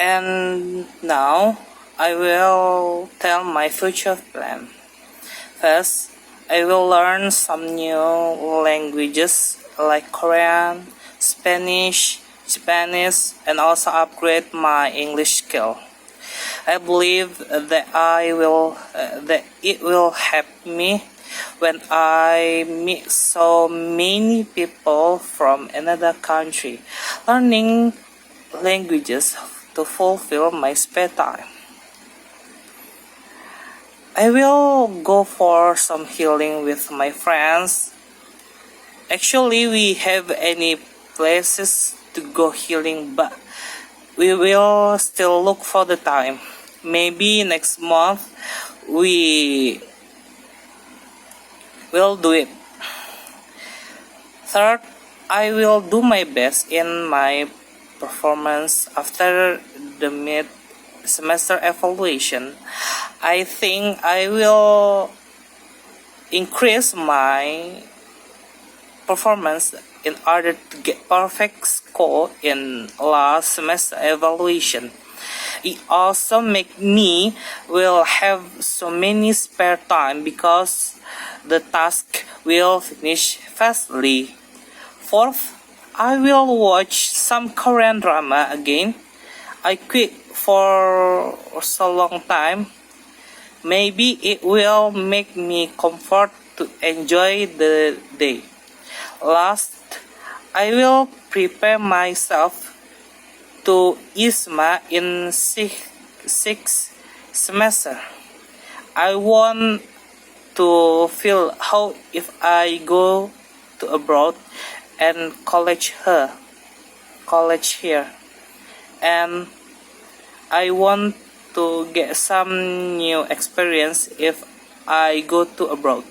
And now I will tell my future plan. First, I will learn some new languages like Korean, Spanish, Japanese, and also upgrade my English skill. I believe that it will help me when I meet so many people from another country. Learning languages to fulfill my spare time. I will go for some healing with my friends. Actually, we have any places to go healing, but we will still look for the time. Maybe next month we will do it. Third, I will do my best in my performance after the mid-semester evaluation. I think I will increase my performance in order to get perfect score in last semester evaluation. It also make me will have so many spare time because the task will finish fastly. Fourth, I will watch some Korean drama again. I quit for so long time. Maybe it will make me comfort to enjoy the day. Last, I will prepare myself to ISMA in sixth semester. I want to feel how if I go to abroad and college here, and I want to get some new experience if I go to abroad.